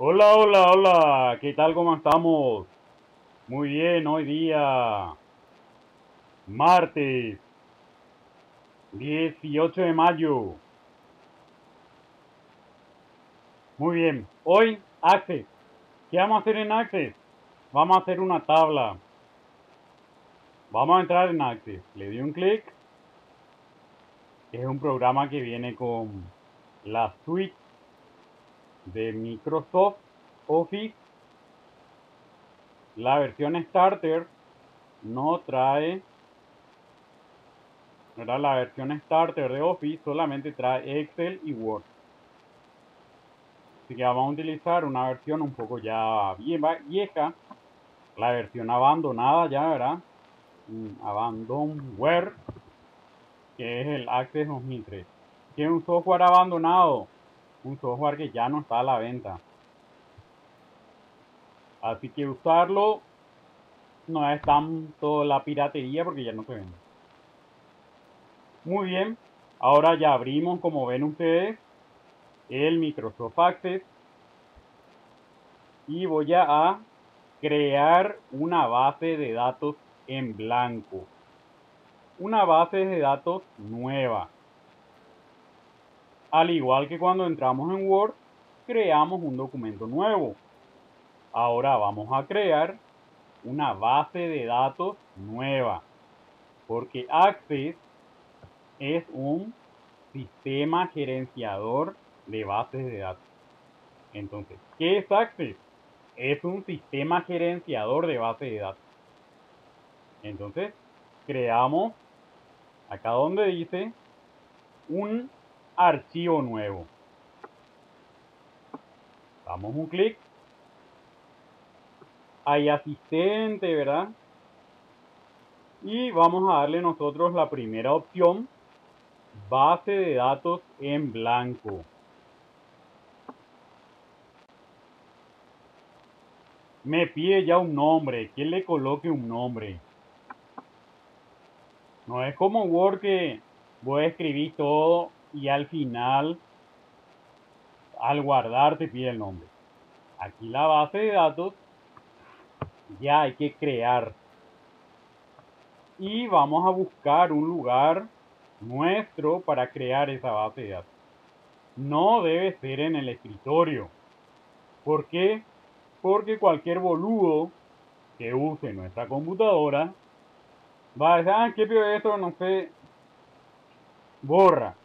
Hola, hola, hola, ¿qué tal? ¿Cómo estamos? Muy bien, hoy día, martes 18 de mayo. Muy bien, hoy, Access. ¿Qué vamos a hacer en Access? Vamos a hacer una tabla. Vamos a entrar en Access. Le doy un clic. Es un programa que viene con la suite de Microsoft Office. La versión Starter no trae, ¿verdad? La versión Starter de Office solamente trae Excel y Word. Así que vamos a utilizar una versión un poco ya vieja, la versión abandonada ya, ¿verdad? Abandonware, que es el Access 2003. Que es un software abandonado, un software que ya no está a la venta. Así que usarlo no es tanto la piratería porque ya no se vende. Muy bien, ahora ya abrimos, como ven ustedes, el Microsoft Access y voy a crear una base de datos en blanco. Una base de datos nueva. Al igual que cuando entramos en Word, creamos un documento nuevo. Ahora vamos a crear una base de datos nueva, porque Access es un sistema gerenciador de bases de datos. Entonces, ¿qué es Access? Es un sistema gerenciador de bases de datos. Entonces, creamos, acá donde dice, un archivo nuevo. Damos un clic. Hay asistente, ¿verdad? Y vamos a darle nosotros la primera opción, base de datos en blanco. Me pide ya un nombre, que le coloque un nombre. No es como Word que voy a escribir todo y al final, al guardar, te pide el nombre. Aquí la base de datos ya hay que crear. Y vamos a buscar un lugar nuestro para crear esa base de datos. No debe ser en el escritorio. ¿Por qué? Porque cualquier boludo que use nuestra computadora va a decir, ¿qué pido esto? No sé, borra.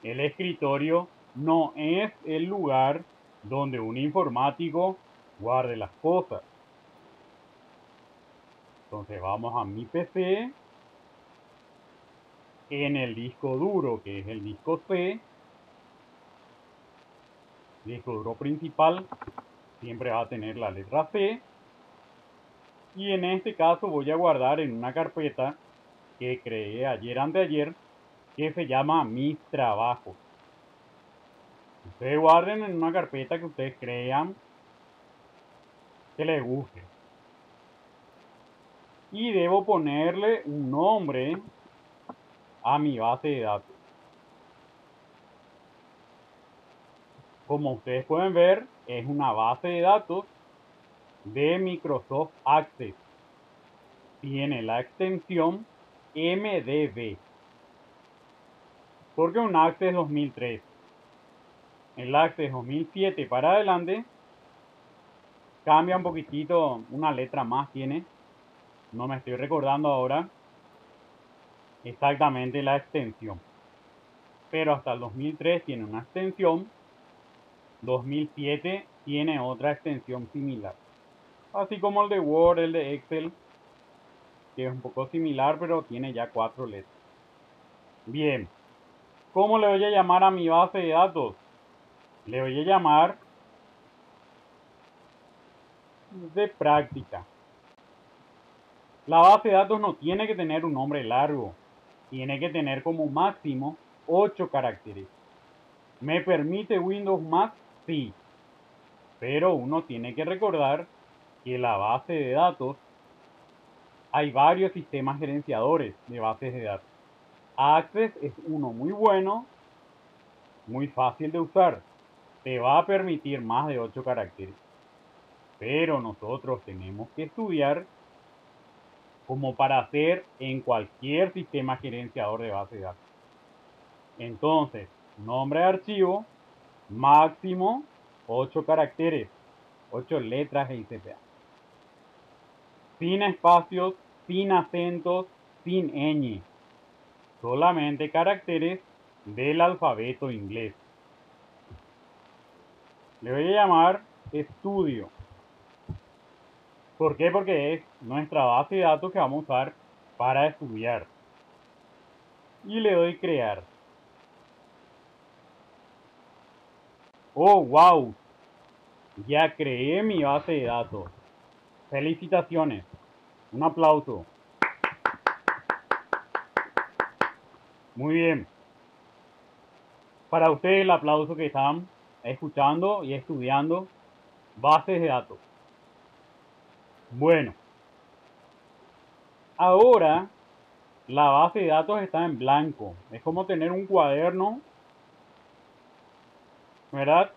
El escritorio no es el lugar donde un informático guarde las cosas. Entonces vamos a mi PC, en el disco duro, que es el disco C, disco duro principal, siempre va a tener la letra C. Y en este caso voy a guardar en una carpeta que creé ayer anteayer, que se llama Mis Trabajos. Ustedes guarden en una carpeta que ustedes crean que les guste. Y debo ponerle un nombre a mi base de datos. Como ustedes pueden ver, es una base de datos de Microsoft Access. Tiene la extensión MDB. Porque un Access 2003. El Access 2007 para adelante cambia un poquitito, una letra más tiene. No me estoy recordando ahora exactamente la extensión. Pero hasta el 2003 tiene una extensión. 2007 tiene otra extensión similar. Así como el de Word, el de Excel, que es un poco similar, pero tiene ya 4 letras. Bien, ¿cómo le voy a llamar a mi base de datos? Le voy a llamar de práctica. La base de datos no tiene que tener un nombre largo. Tiene que tener como máximo 8 caracteres. ¿Me permite Windows más? Sí. Pero uno tiene que recordar que la base de datos, hay varios sistemas gerenciadores de bases de datos. Access es uno muy bueno, muy fácil de usar. te va a permitir más de 8 caracteres. Pero nosotros tenemos que estudiar como para hacer en cualquier sistema gerenciador de base de datos. Entonces, nombre de archivo, máximo 8 caracteres, 8 letras e ICPA. Sin espacios, sin acentos, sin ñ. Solamente caracteres del alfabeto inglés. Le voy a llamar estudio. ¿Por qué? Porque es nuestra base de datos que vamos a usar para estudiar. Y le doy crear. Oh, wow. Ya creé mi base de datos. Felicitaciones. Un aplauso. Muy bien. Para ustedes el aplauso que están escuchando y estudiando bases de datos. Bueno. Ahora la base de datos está en blanco. Es como tener un cuaderno, ¿verdad?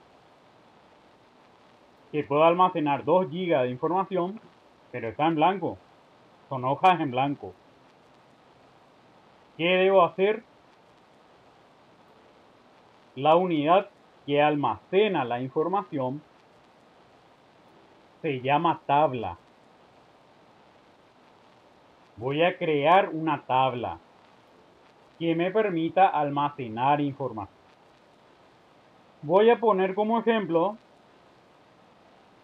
Que puede almacenar 2 GB de información, pero está en blanco. Son hojas en blanco. ¿Qué debo hacer? La unidad que almacena la información se llama tabla. Voy a crear una tabla que me permita almacenar información. Voy a poner como ejemplo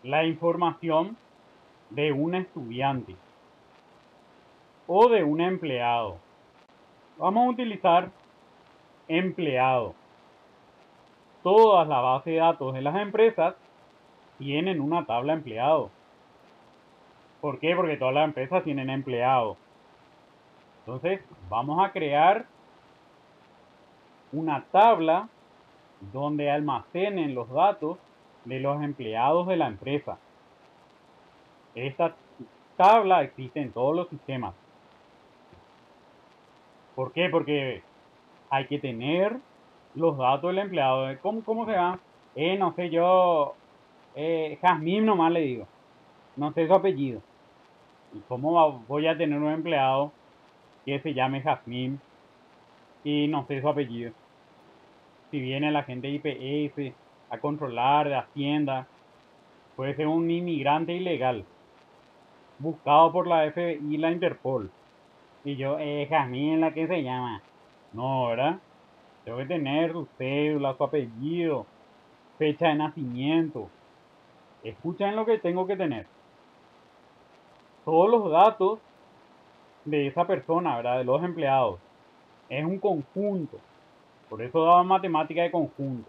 la información de un estudiante o de un empleado. Vamos a utilizar empleado. Todas las bases de datos de las empresas tienen una tabla empleado. ¿Por qué? Porque todas las empresas tienen empleados. Entonces, vamos a crear una tabla donde almacenen los datos de los empleados de la empresa. Esta tabla existe en todos los sistemas. ¿Por qué? Porque hay que tener los datos del empleado. ¿Cómo se llama? No sé, yo, Jazmín nomás le digo. No sé su apellido. ¿Y cómo voy a tener un empleado que se llame Jazmín y no sé su apellido? Si viene la gente de IPS a controlar de Hacienda, puede ser un inmigrante ilegal buscado por la FBI y la Interpol. Y yo, Jazmín, la que se llama. No, ¿verdad? Tengo que tener su cédula, su apellido, fecha de nacimiento. Escuchen lo que tengo que tener. Todos los datos de esa persona, ¿verdad? De los empleados. Es un conjunto. Por eso daba matemática de conjunto.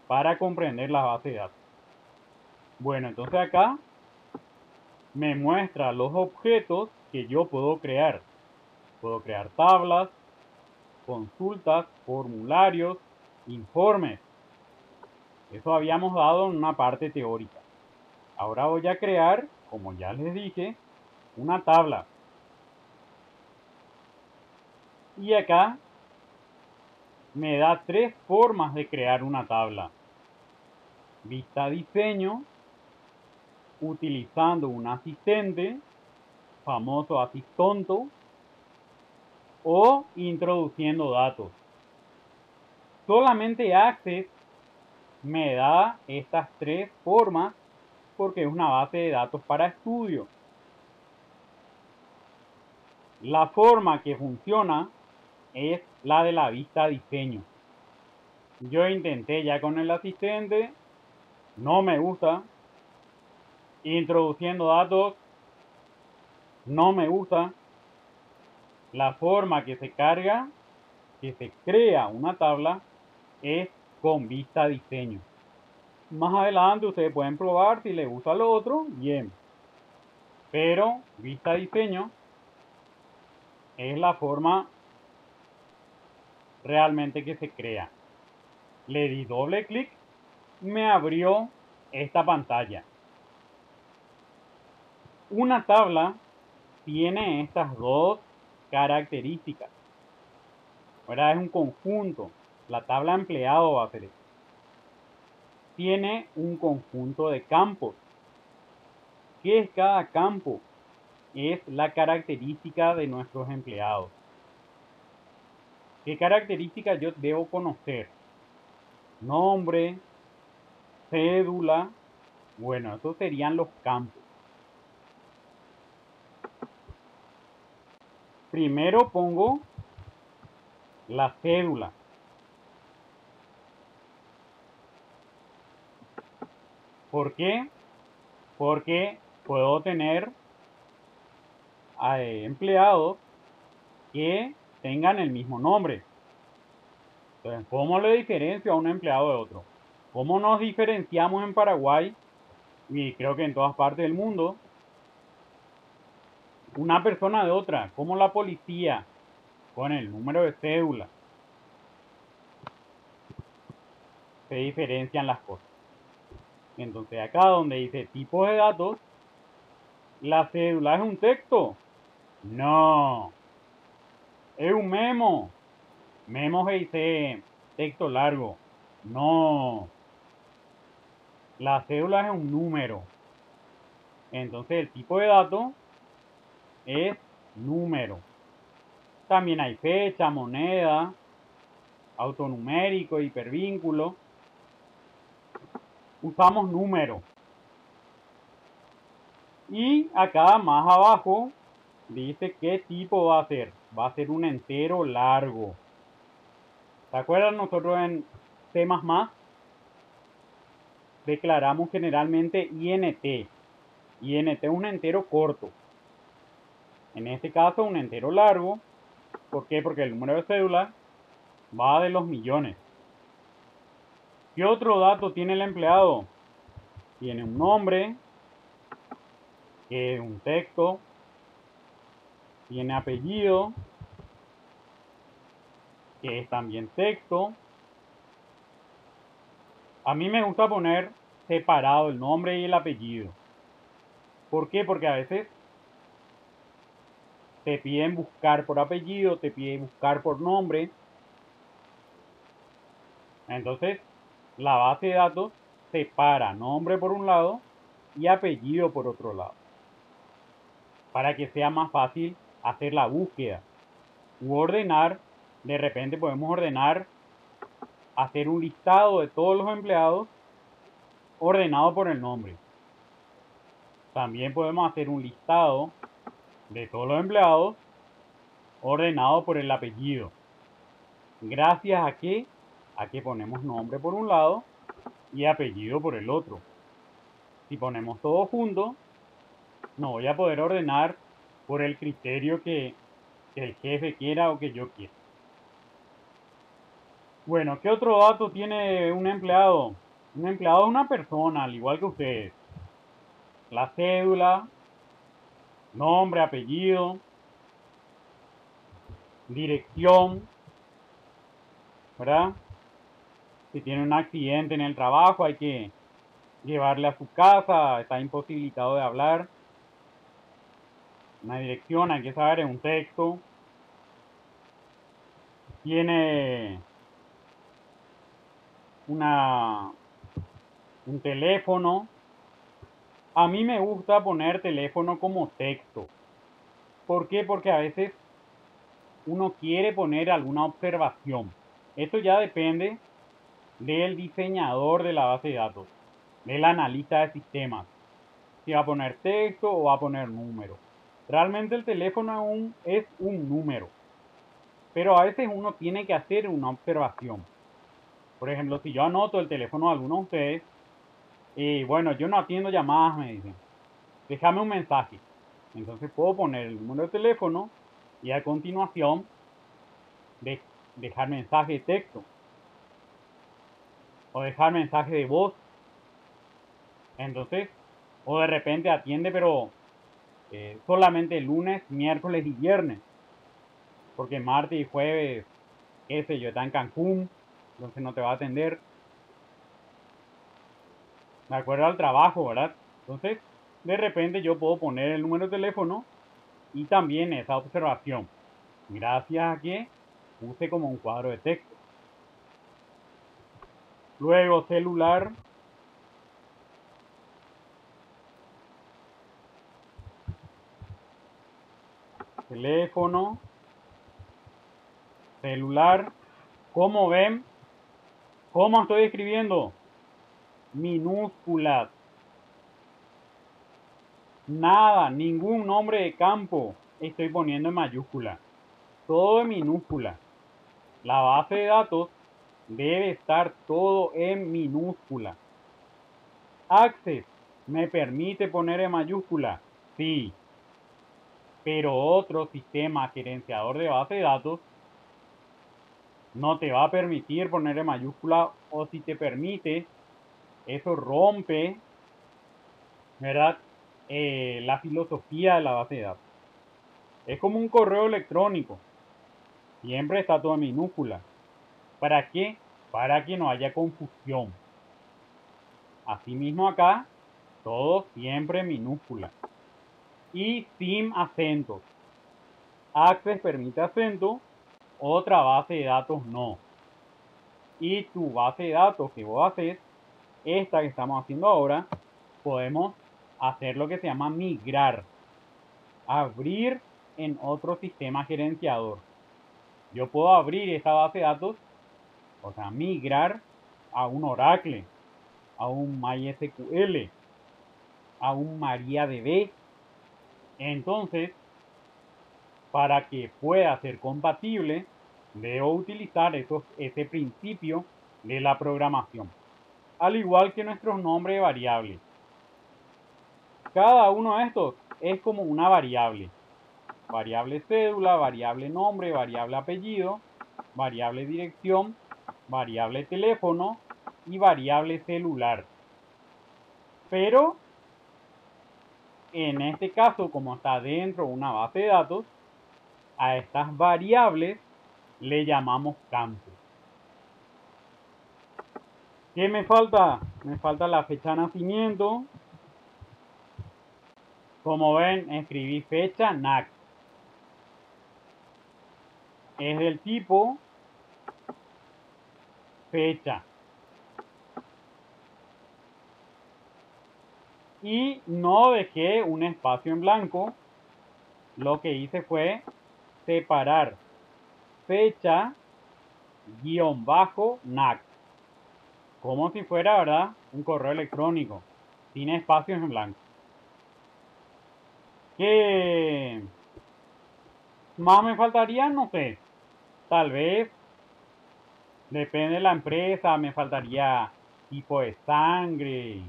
Para comprender la base de datos. Bueno, entonces acá me muestra los objetos que yo puedo crear. Puedo crear tablas, consultas, formularios, informes. Eso habíamos dado en una parte teórica. Ahora voy a crear, como ya les dije, una tabla. Y acá me da 3 formas de crear una tabla. Vista diseño, utilizando un asistente, famoso asistonto, o introduciendo datos. Solamente Access me da estas 3 formas porque es una base de datos para estudio. La forma que funciona es la de la vista diseño. Yo intenté ya con el asistente, no me gusta. Introduciendo datos, no me gusta. La forma que se carga, que se crea una tabla, es con vista diseño. Más adelante ustedes pueden probar si les gusta lo otro, bien. Pero vista diseño es la forma realmente que se crea. Le di doble clic, me abrió esta pantalla. Una tabla tiene estas 2 características. Ahora es un conjunto. La tabla empleado va a ser esto. tiene un conjunto de campos. ¿Qué es cada campo? Es la característica de nuestros empleados. ¿Qué características yo debo conocer? Nombre, cédula. Bueno, esos serían los campos. Primero pongo la cédula. ¿Por qué? Porque puedo tener empleados que tengan el mismo nombre. Entonces, ¿cómo le diferencio a un empleado de otro? ¿Cómo nos diferenciamos en Paraguay? Y creo que en todas partes del mundo. Una persona de otra, como la policía, con el número de cédula. Se diferencian las cosas. Entonces acá donde dice tipo de datos, ¿la cédula es un texto? No. ¿Es un memo? Memo que dice texto largo. No. La cédula es un número. Entonces el tipo de dato es número. También hay fecha, moneda, autonumérico, hipervínculo. Usamos número. Y acá más abajo dice qué tipo va a ser. Va a ser un entero largo. ¿Se acuerdan? Nosotros en C++ declaramos generalmente INT. INT es un entero corto. En este caso un entero largo. ¿Por qué? Porque el número de cédula va de los millones. ¿Qué otro dato tiene el empleado? Tiene un nombre, que es un texto, tiene apellido, que es también texto. A mí me gusta poner separado el nombre y el apellido. ¿Por qué? Porque a veces te piden buscar por apellido, te piden buscar por nombre. Entonces, la base de datos separa nombre por un lado y apellido por otro lado. Para que sea más fácil hacer la búsqueda. U ordenar, de repente podemos ordenar, hacer un listado de todos los empleados ordenado por el nombre. También podemos hacer un listado de todos los empleados ordenado por el apellido. Gracias a que ponemos nombre por un lado y apellido por el otro. Si ponemos todo junto, no voy a poder ordenar por el criterio que el jefe quiera o que yo quiera. Bueno, ¿qué otro dato tiene un empleado? Un empleado es una persona, al igual que ustedes. La cédula, nombre, apellido, dirección, ¿verdad? Si tiene un accidente en el trabajo, hay que llevarle a su casa, está imposibilitado de hablar. Una dirección, hay que saber, es un texto. Tiene un teléfono. A mí me gusta poner teléfono como texto. ¿Por qué? Porque a veces uno quiere poner alguna observación. Esto ya depende del diseñador de la base de datos, del analista de sistemas. Si va a poner texto o va a poner número. Realmente el teléfono es un número. Pero a veces uno tiene que hacer una observación. Por ejemplo, si yo anoto el teléfono de alguno de ustedes, y bueno, yo no atiendo llamadas, me dicen, déjame un mensaje. Entonces puedo poner el número de teléfono y a continuación dejar mensaje de texto o dejar mensaje de voz. Entonces, o de repente atiende, pero solamente lunes, miércoles y viernes. Porque martes y jueves, qué sé yo, está en Cancún, entonces no te va a atender. De acuerdo al trabajo, ¿verdad? Entonces, de repente yo puedo poner el número de teléfono y también esa observación. Gracias a que puse como un cuadro de texto. Luego celular, teléfono, celular. ¿Cómo ven? ¿Cómo estoy escribiendo? Minúsculas. Nada, ningún nombre de campo estoy poniendo en mayúscula. Todo en minúscula. La base de datos debe estar todo en minúscula. Access, ¿me permite poner en mayúscula? Sí. Pero otro sistema gerenciador de base de datos no te va a permitir poner en mayúscula, o si te permite, eso rompe, ¿verdad? La filosofía de la base de datos. Es como un correo electrónico. Siempre está todo en minúscula. ¿Para qué? Para que no haya confusión. Asimismo acá, todo siempre en minúscula. Y sin acentos. Access permite acento, otra base de datos no. Y tu base de datos que vos haces, esta que estamos haciendo ahora, podemos hacer lo que se llama migrar. Abrir en otro sistema gerenciador. Yo puedo abrir esta base de datos, o sea, migrar a un Oracle, a un MySQL, a un MariaDB. Entonces, para que pueda ser compatible, debo utilizar ese principio de la programación. Al igual que nuestros nombres de variables. Cada uno de estos es como una variable. Variable cédula, variable nombre, variable apellido, variable dirección, variable teléfono y variable celular. Pero en este caso, como está dentro de una base de datos, a estas variables le llamamos campos. ¿Qué me falta? Me falta la fecha de nacimiento. Como ven, escribí fecha NAC. Es del tipo fecha. Y no dejé un espacio en blanco. Lo que hice fue separar fecha guión bajo NAC. Como si fuera, ¿verdad? Un correo electrónico. Sin espacios en blanco. ¿Qué más me faltaría? No sé. Tal vez, depende de la empresa, me faltaría tipo de sangre.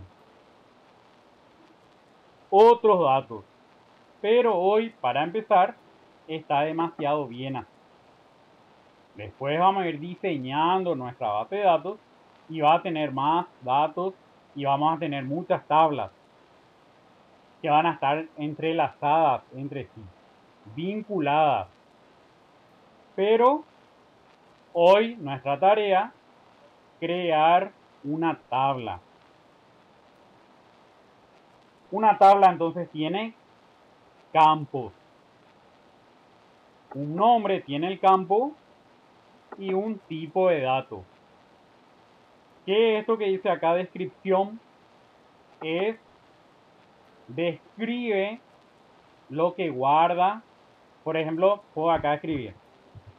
Otros datos. Pero hoy, para empezar, está demasiado bien así. Después vamos a ir diseñando nuestra base de datos y va a tener más datos y vamos a tener muchas tablas que van a estar entrelazadas entre sí, vinculadas. Pero hoy nuestra tarea, crear una tabla. Una tabla entonces tiene campos. Un nombre tiene el campo y un tipo de dato. ¿Qué es esto que dice acá? Descripción. Describe lo que guarda. Por ejemplo, puedo acá escribir.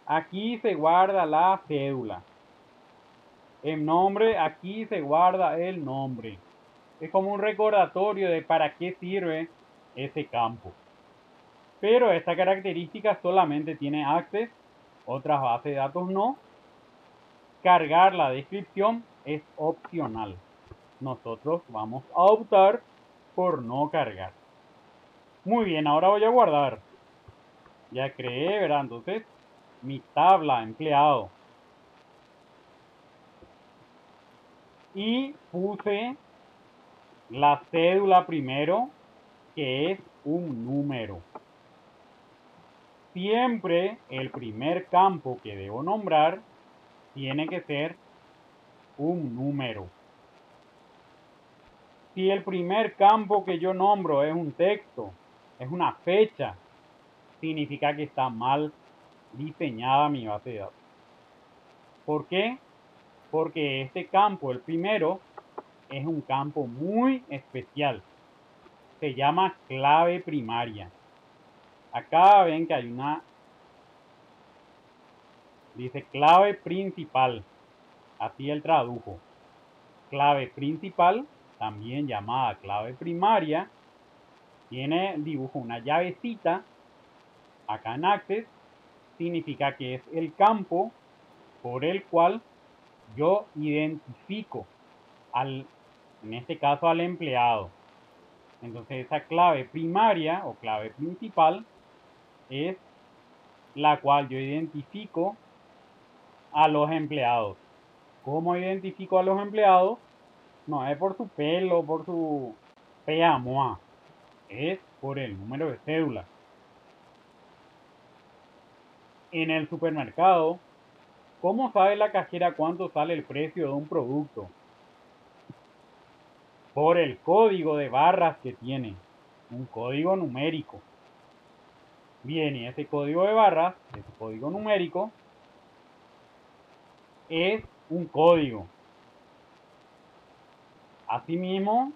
Aquí se guarda la cédula. El nombre, aquí se guarda el nombre. Es como un recordatorio de para qué sirve ese campo. Pero esta característica solamente tiene Access, otras bases de datos no. Cargar la descripción es opcional. Nosotros vamos a optar por no cargar. Muy bien, ahora voy a guardar. Ya creé, ¿verdad? Entonces, mi tabla empleado. Y puse la cédula primero, que es un número. Siempre el primer campo que debo nombrar tiene que ser un número. Si el primer campo que yo nombro es un texto, es una fecha, significa que está mal diseñada mi base de datos. ¿Por qué? Porque este campo, el primero, es un campo muy especial. Se llama clave primaria. Acá ven que hay una, dice clave principal, así él tradujo. Clave principal, también llamada clave primaria, dibujo una llavecita, acá en Access, significa que es el campo por el cual yo identifico en este caso al empleado. Entonces esa clave primaria o clave principal es la cual yo identifico a los empleados. ¿Cómo identifico a los empleados? No es por su pelo, por su PAMOA, es por el número de cédula. En el supermercado, ¿cómo sabe la cajera cuánto sale el precio de un producto? Por el código de barras que tiene, un código numérico. Bien, y ese código de barras, ese código numérico, es un código. Asimismo,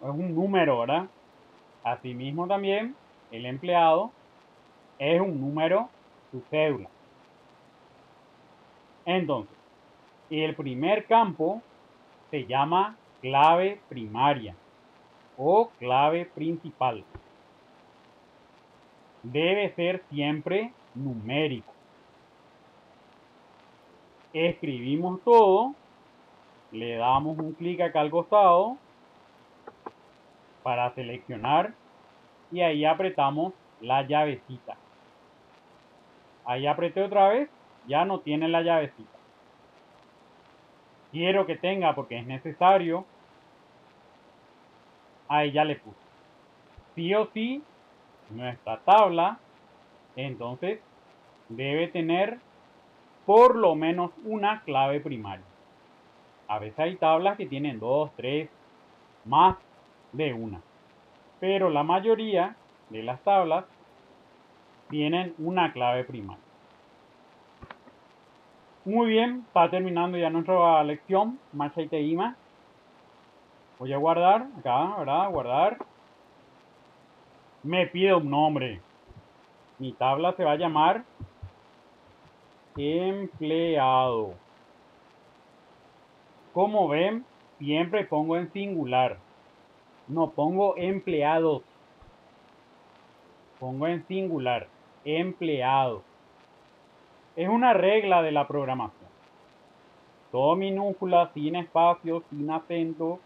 es un número, ¿verdad? Asimismo también, el empleado es un número, su cédula. Entonces, el primer campo se llama clave primaria o clave principal. Debe ser siempre numérico. Escribimos todo, le damos un clic acá al costado para seleccionar y ahí apretamos la llavecita. Ahí apreté otra vez, ya no tiene la llavecita. Quiero que tenga porque es necesario. Ahí ya le puse. Sí o sí, nuestra tabla, entonces, debe tener por lo menos una clave primaria. A veces hay tablas que tienen 2, 3, más de una. Pero la mayoría de las tablas tienen una clave primaria. Muy bien, está terminando ya nuestra lección. Marcha y Teima. Voy a guardar acá, ¿verdad? Guardar. Me pide un nombre. Mi tabla se va a llamar empleado. Como ven, siempre pongo en singular. No pongo empleados. Pongo en singular. Empleado. Es una regla de la programación. Todo minúscula, sin espacio, sin acento,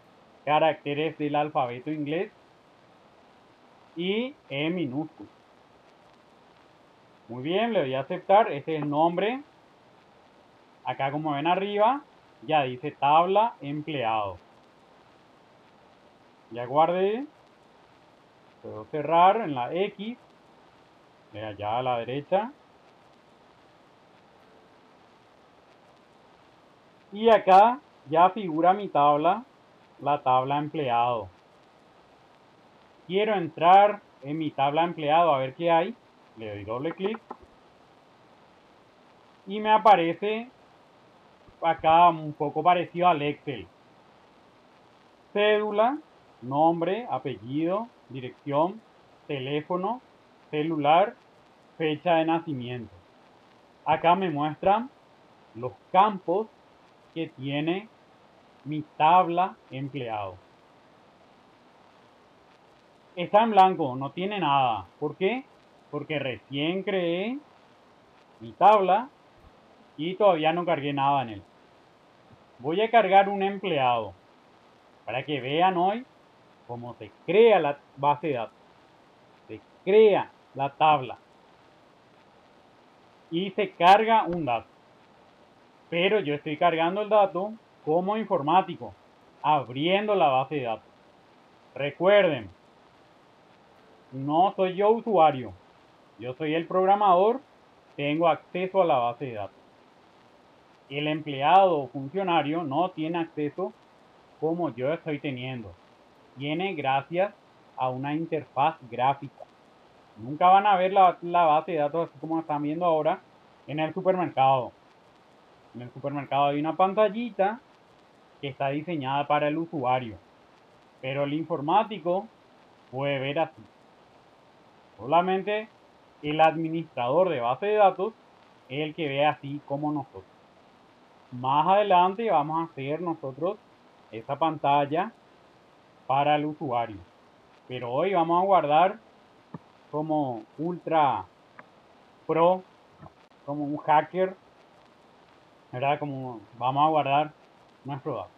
caracteres del alfabeto inglés y en minúscula. Muy bien, le doy a aceptar. Este es el nombre. Acá como ven arriba, ya dice tabla empleado. Ya guardé. Puedo cerrar en la X. De allá a la derecha. Y acá ya figura mi tabla, la tabla empleado. Quiero entrar en mi tabla empleado a ver qué hay. Le doy doble clic. Y me aparece acá un poco parecido al Excel. Cédula, nombre, apellido, dirección, teléfono, celular, fecha de nacimiento. Acá me muestran los campos que tiene mi tabla empleado. Está en blanco, no tiene nada. ¿Por qué? Porque recién creé mi tabla y todavía no cargué nada en él. Voy a cargar un empleado para que vean hoy cómo se crea la base de datos. Se crea la tabla y se carga un dato. Pero yo estoy cargando el dato como informático, abriendo la base de datos. Recuerden, no soy yo usuario, yo soy el programador, tengo acceso a la base de datos. El empleado o funcionario no tiene acceso como yo estoy teniendo. Tiene gracias a una interfaz gráfica. Nunca van a ver la base de datos así como están viendo ahora en el supermercado. En el supermercado hay una pantallita que está diseñada para el usuario, pero el informático puede ver así. Solamente el administrador de base de datos es el que ve así como nosotros. Más adelante vamos a hacer nosotros esa pantalla para el usuario. Pero hoy vamos a guardar como ultra pro, como un hacker, ¿verdad? Como vamos a guardar nuestro dato.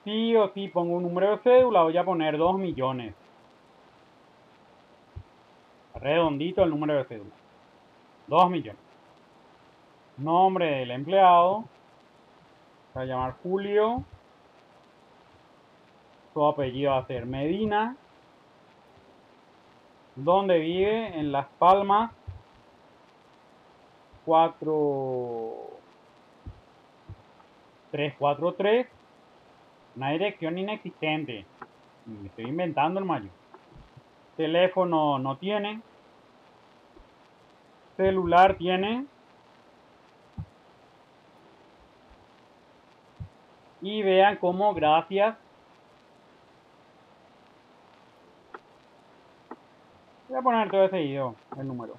Sí o sí pongo un número de cédula, voy a poner 2 millones. Redondito el número de cédula. 2 millones. Nombre del empleado. Se va a llamar Julio. Su apellido va a ser Medina. ¿Dónde vive? En Las Palmas. 4343. Una dirección inexistente. Me estoy inventando el mayo. Teléfono no tiene. Celular tiene. Y vean cómo gracias. Voy a poner todo seguido el número.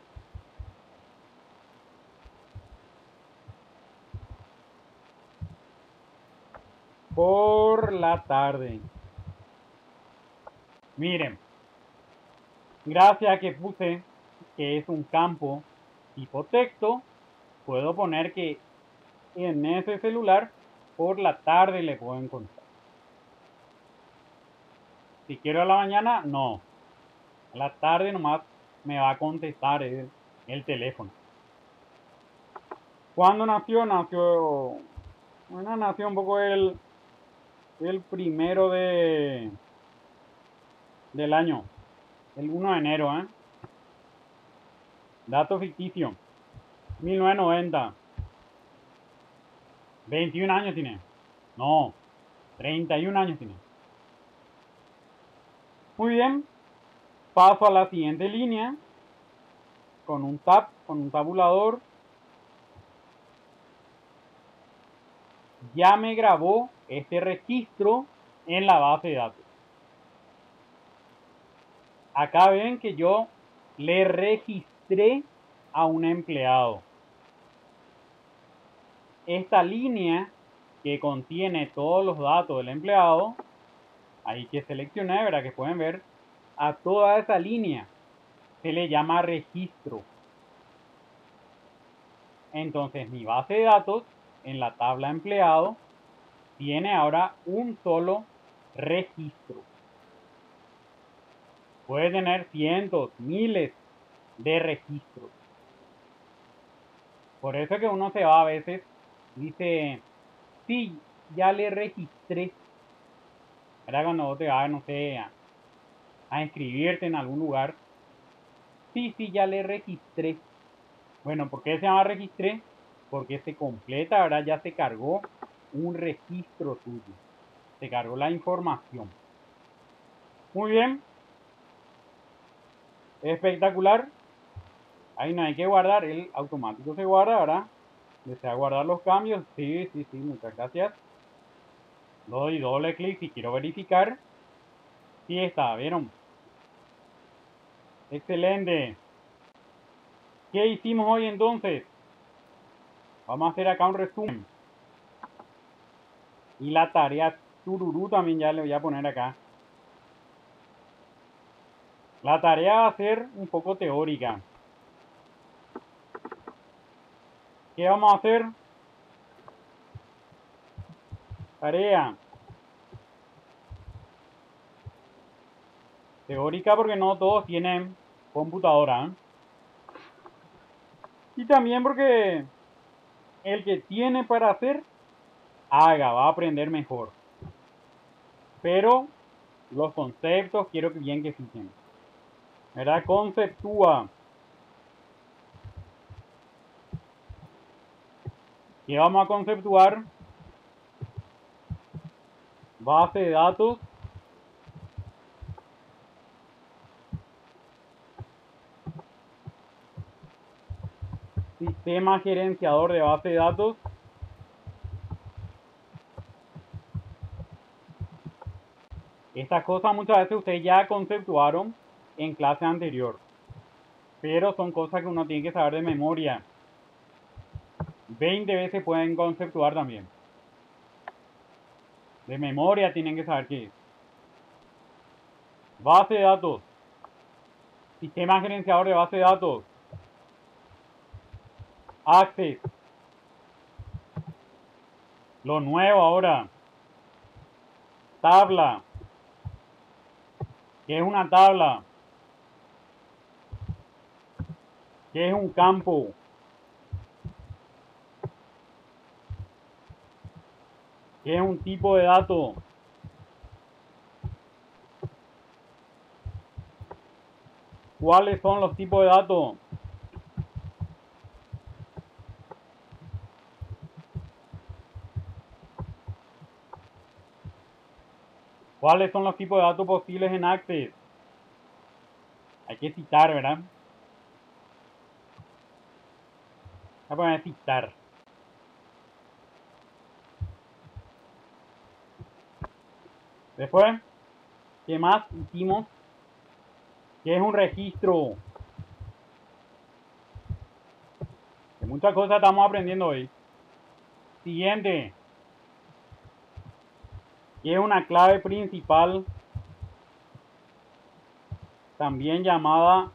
Por la tarde. Miren. Gracias a que puse que es un campo tipo texto, puedo poner que en ese celular por la tarde le puedo encontrar. Si quiero a la mañana, no. A la tarde nomás me va a contestar el teléfono. ¿Cuándo nació? Nació un poco el primero del año. El 1 de enero, ¿eh? Dato ficticio. 1990. 21 años tiene. No, 31 años tiene. Muy bien. Paso a la siguiente línea. Con un tabulador. Ya me grabó este registro en la base de datos. Acá ven que yo le registré a un empleado. Esta línea que contiene todos los datos del empleado, ahí que seleccioné, ¿verdad? Que pueden ver, a toda esa línea se le llama registro. Entonces mi base de datos en la tabla empleado tiene ahora un solo registro. Puede tener cientos, miles de registros. Por eso que uno se va a veces, dice, sí, ya le registré. Era cuando vos te vas, no sé, a inscribirte en algún lugar. Sí, ya le registré. Bueno, ¿por qué se llama registré? Porque se completa, ahora ya se cargó un registro tuyo. Se cargó la información. Muy bien. Espectacular. Ahí no hay que guardar, el automático se guarda, ¿verdad? ¿Desea guardar los cambios? Sí, muchas gracias. Doy doble clic si quiero verificar. Sí está, ¿vieron? Excelente. ¿Qué hicimos hoy entonces? Vamos a hacer acá un resumen. Y la tarea tururú también ya le voy a poner acá. La tarea va a ser un poco teórica. ¿Qué vamos a hacer? Tarea teórica porque no todos tienen computadora. Y también porque el que tiene para hacer, haga, va a aprender mejor. Pero los conceptos quiero que bien que fijen. ¿Verdad? Conceptúa. ¿Qué vamos a conceptuar? Base de datos. Sistema gerenciador de base de datos. Estas cosas muchas veces ustedes ya conceptuaron en clase anterior. Pero son cosas que uno tiene que saber de memoria. 20 veces pueden conceptuar también. De memoria tienen que saber qué es. Base de datos. Sistema gerenciador de base de datos. Access. Lo nuevo ahora. Tabla. ¿Qué es una tabla? ¿Qué es un campo? ¿Qué es un tipo de dato? ¿Cuáles son los tipos de datos? ¿Cuáles son los tipos de datos posibles en Access? Hay que citar, ¿verdad? Voy a poner citar. Después, ¿qué más hicimos? ¿Qué es un registro? Que muchas cosas estamos aprendiendo hoy. Siguiente. ¿Qué es una clave principal? También llamada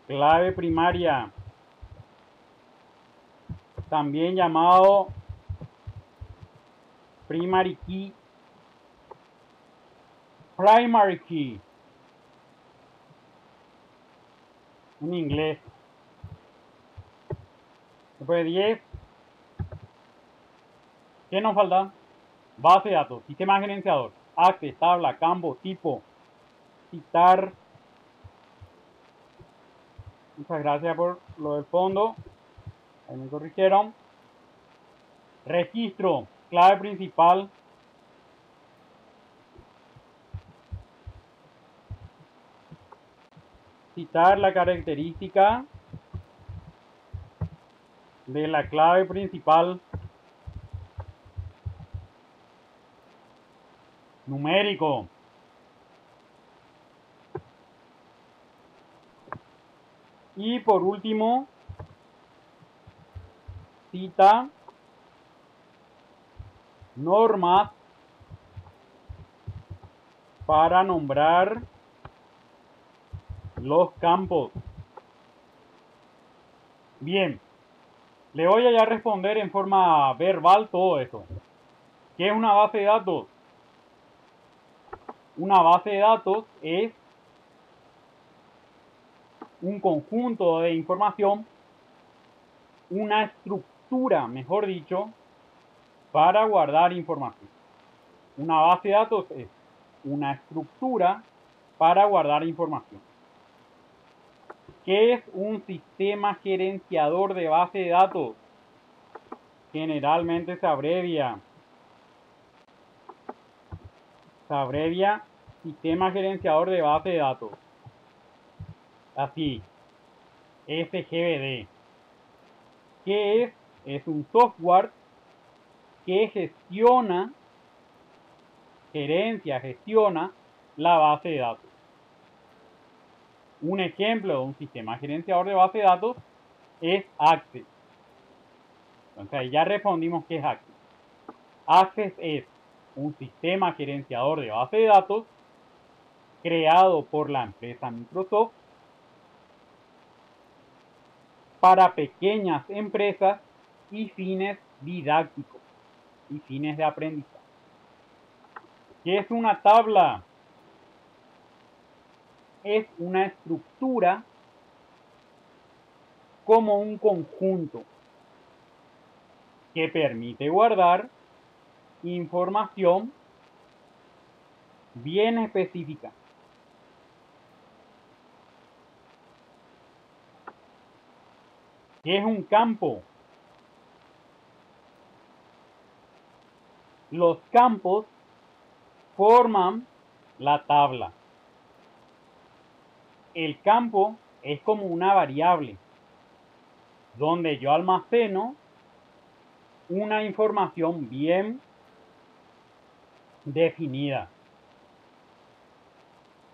clave primaria. También llamado primary key. Primary key. En inglés. Después 10. ¿Qué nos falta? Base de datos, sistema gerenciador, access, tabla, campo, tipo, citar. Muchas gracias por lo del fondo. Ahí me corrigieron. Registro, clave principal. Citar la característica de la clave principal. Numérico. Y por último, cita normas para nombrar los campos. Bien, le voy a ya responder en forma verbal todo esto. ¿Qué es una base de datos? Una base de datos es un conjunto de información, una estructura, mejor dicho, para guardar información. Una base de datos es una estructura para guardar información. ¿Qué es un sistema gerenciador de base de datos? Generalmente se abrevia sistema gerenciador de base de datos. Así, SGBD. ¿Qué es? Es un software que gestiona la base de datos. Un ejemplo de un sistema gerenciador de base de datos es Access. Entonces ahí ya respondimos qué es Access. Access es un sistema gerenciador de base de datos creado por la empresa Microsoft para pequeñas empresas y fines didácticos y fines de aprendizaje. ¿Qué es una tabla? Es una estructura como un conjunto que permite guardar información bien específica. ¿Qué es un campo? Los campos forman la tabla. El campo es como una variable donde yo almaceno una información bien definida.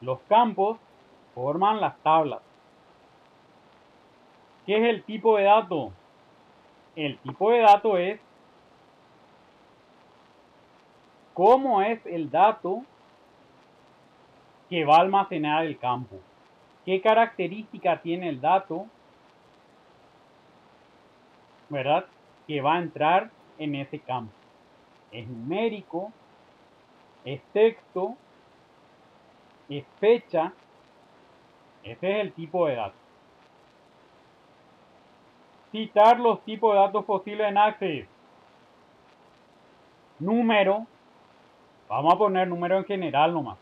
Los campos forman las tablas. ¿Qué es el tipo de dato? El tipo de dato es cómo es el dato que va a almacenar el campo. ¿Qué característica tiene el dato, verdad, que va a entrar en ese campo? ¿Es numérico? ¿Es texto? ¿Es fecha? Ese es el tipo de dato. Citar los tipos de datos posibles en Access. Número. Vamos a poner número en general nomás.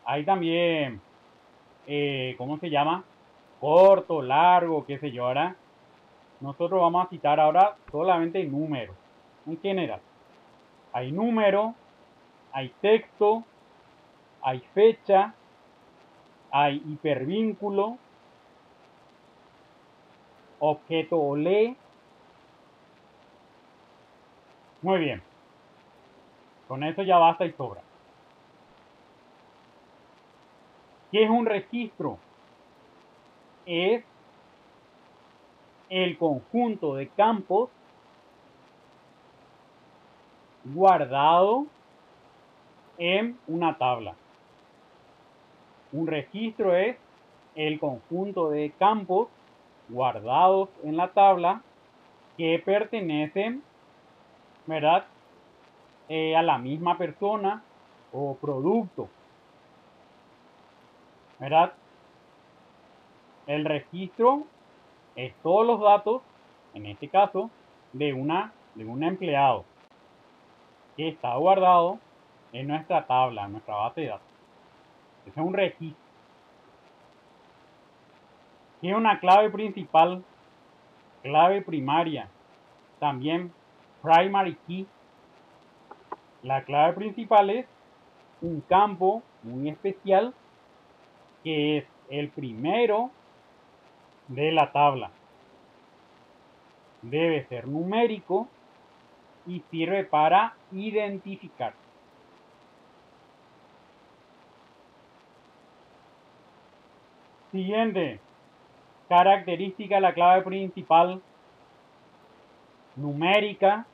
Hay también, ¿cómo se llama? Corto, largo, qué sé yo. Ahora, nosotros vamos a citar ahora solamente número en general. Hay número, hay texto, hay fecha, hay hipervínculo, objeto OLE. Muy bien. Con eso ya basta y sobra. ¿Qué es un registro? Es el conjunto de campos guardado en una tabla. Un registro es el conjunto de campos guardados en la tabla que pertenecen, ¿verdad? A la misma persona o producto, ¿verdad? El registro es todos los datos, en este caso, de un empleado que está guardado en nuestra tabla, en nuestra base de datos. Ese es un registro. Tiene una clave principal, clave primaria, también primary key. La clave principal es un campo muy especial que es el primero de la tabla. Debe ser numérico y sirve para identificar. Siguiente, característica de la clave principal, numérica,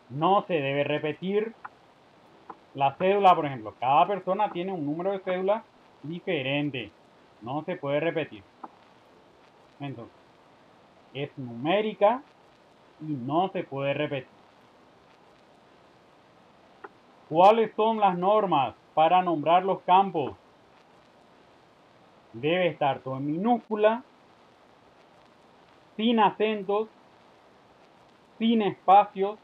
no se debe repetir. La cédula, por ejemplo, cada persona tiene un número de cédula diferente, no se puede repetir. Entonces, es numérica y no se puede repetir. ¿Cuáles son las normas para nombrar los campos? Debe estar todo en minúscula, sin acentos, sin espacios,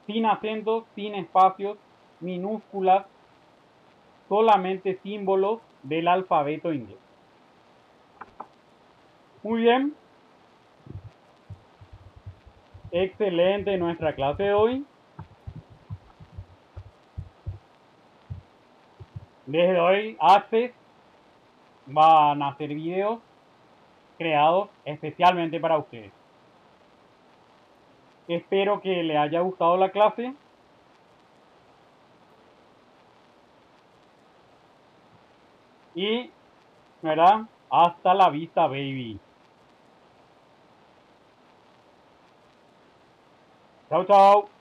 sin espacios, minúsculas, solamente símbolos del alfabeto inglés. Muy bien. Excelente nuestra clase de hoy. Desde hoy, Access van a hacer videos creados especialmente para ustedes. Espero que les haya gustado la clase. Y, ¿verdad? Hasta la vista, baby. Chao, chao.